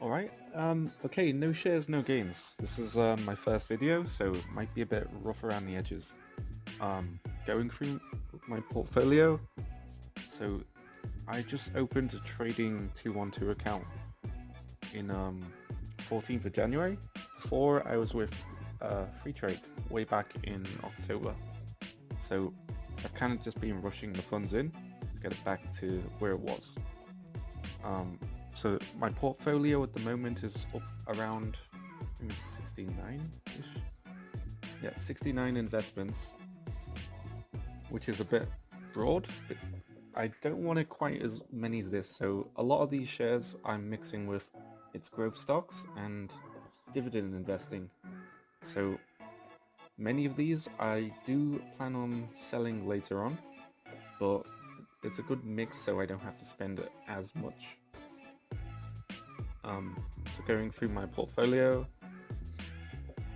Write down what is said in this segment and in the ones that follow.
Alright, okay, no shares, no gains. This is my first video, so it might be a bit rough around the edges. Going through my portfolio, so I just opened a trading 212 account in 14th of January. Before I was with Freetrade way back in October. So I've kind of just been rushing the funds in to get it back to where it was. So my portfolio at the moment is up around, I think it's 69-ish. Yeah, 69 investments, which is a bit broad, but I don't want it quite as many as this. So a lot of these shares I'm mixing with its growth stocks and dividend investing. So many of these I do plan on selling later on, but it's a good mix so I don't have to spend as much. So going through my portfolio,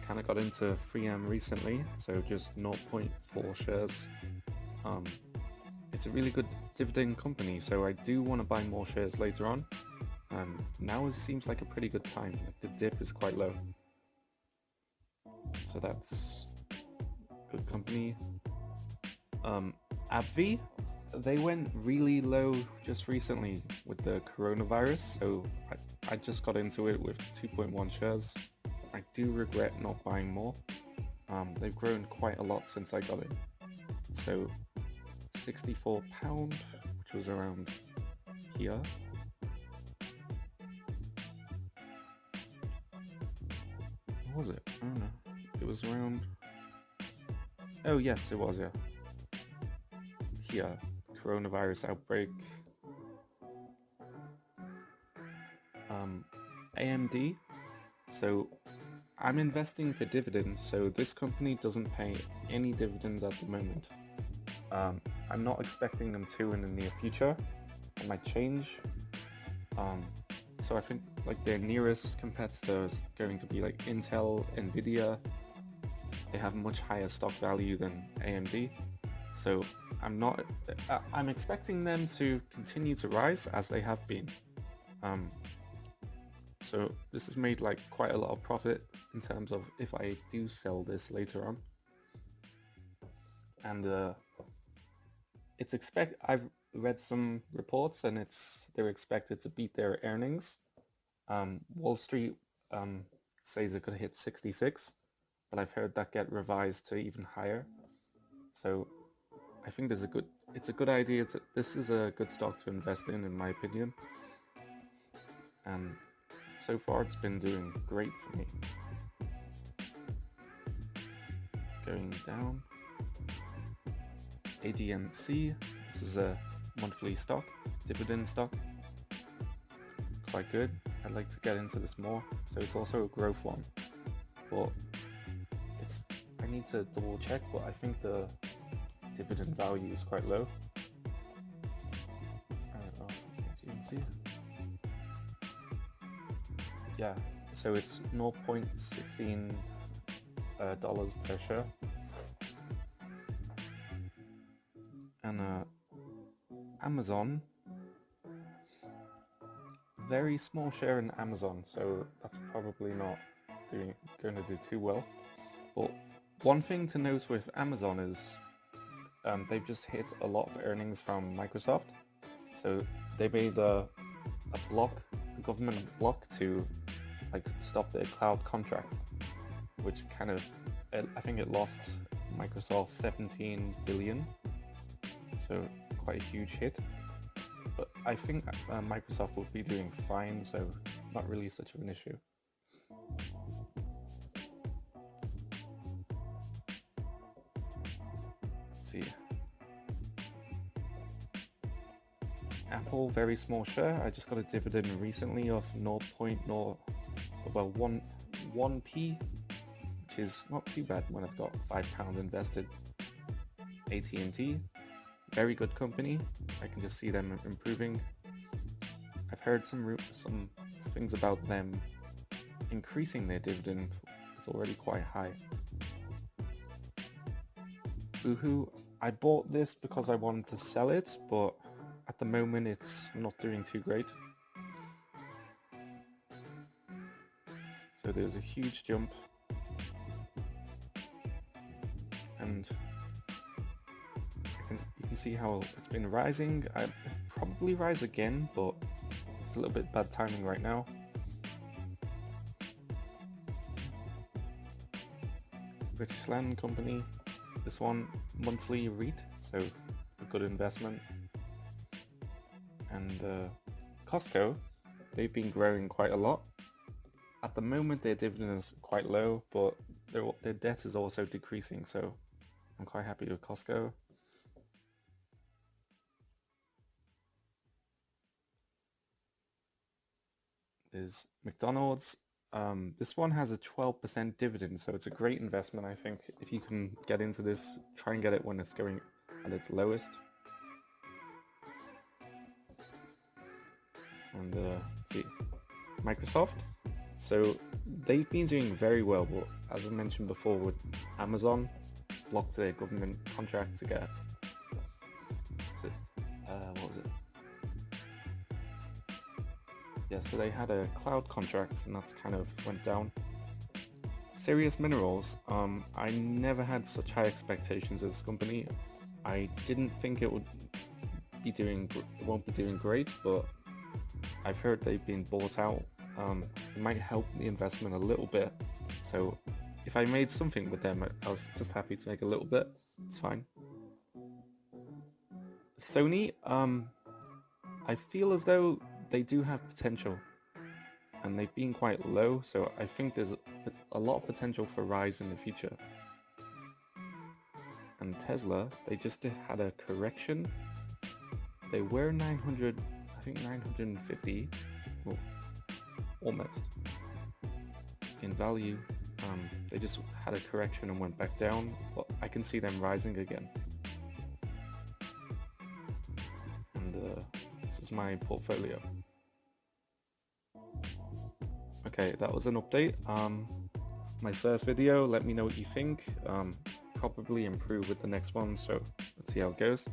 kind of got into 3M recently, so just 0.4 shares. It's a really good dividend company, so I do want to buy more shares later on. Now it seems like a pretty good time. The dip is quite low, so that's a good company. AbbVie, they went really low just recently with the coronavirus, so I just got into it with 2.1 shares. I do regret not buying more. They've grown quite a lot since I got it. So £64, which was around here. What was it? I don't know. It was around... Oh yes, it was, yeah. Here, coronavirus outbreak. AMD. So I'm investing for dividends, so this company doesn't pay any dividends at the moment. I'm not expecting them to in the near future. It might change. So I think like their nearest competitor is going to be like Intel, Nvidia. They have much higher stock value than AMD. So I'm expecting them to continue to rise as they have been. So this has made like quite a lot of profit in terms of if I do sell this later on. And I've read some reports and they're expected to beat their earnings. Wall Street says it could hit 66, but I've heard that get revised to even higher. So I think it's a good idea. This is a good stock to invest in my opinion. And so far it's been doing great for me. Going down, ADNC, this is a monthly stock, dividend stock. Quite good. I'd like to get into this more. So it's also a growth one, but I need to double check, but I think the dividend value is quite low. ADNC. Yeah, so it's $0.16 per share. And Amazon, very small share in Amazon, so that's probably not going to do too well. But one thing to note with Amazon is they've just hit a lot of earnings from Microsoft. So they made a government block to like stop their cloud contract, which kind of, I think it lost Microsoft 17 billion. So quite a huge hit. But I think Microsoft will be doing fine, so not really such of an issue. Let's see. Apple, very small share. I just got a dividend recently of 1p, which is not too bad when I've got £5 invested. AT&T, very good company. I can just see them improving. I've heard some things about them increasing their dividend. It's already quite high. Boohoo, I bought this because I wanted to sell it, but at the moment it's not doing too great. So there's a huge jump, and you can see how it's been rising. I'd probably rise again, but it's a little bit bad timing right now. British Land Company, this one monthly REIT, so a good investment. And Costco, they've been growing quite a lot. At the moment their dividend is quite low, but their debt is also decreasing, so I'm quite happy with Costco. There's McDonald's. This one has a 12% dividend, so it's a great investment. I think if you can get into this, try and get it when it's going at its lowest. And see, Microsoft. So they've been doing very well, but as I mentioned before, with Amazon blocked their government contract to get what was it? Yeah, so they had a cloud contract, and that's kind of went down. Serious Minerals, I never had such high expectations of this company. I didn't think it won't be doing great, but I've heard they've been bought out. It might help the investment a little bit. So if I made something with them, I was just happy to make a little bit. It's fine. Sony, I feel as though they do have potential, and they've been quite low, so I think there's a lot of potential for rise in the future. And Tesla, they just had a correction. They were 900, I think 950, well, almost, in value. They just had a correction and went back down, but I can see them rising again. And this is my portfolio. Okay, that was an update. My first video, let me know what you think. Probably improve with the next one, so let's see how it goes.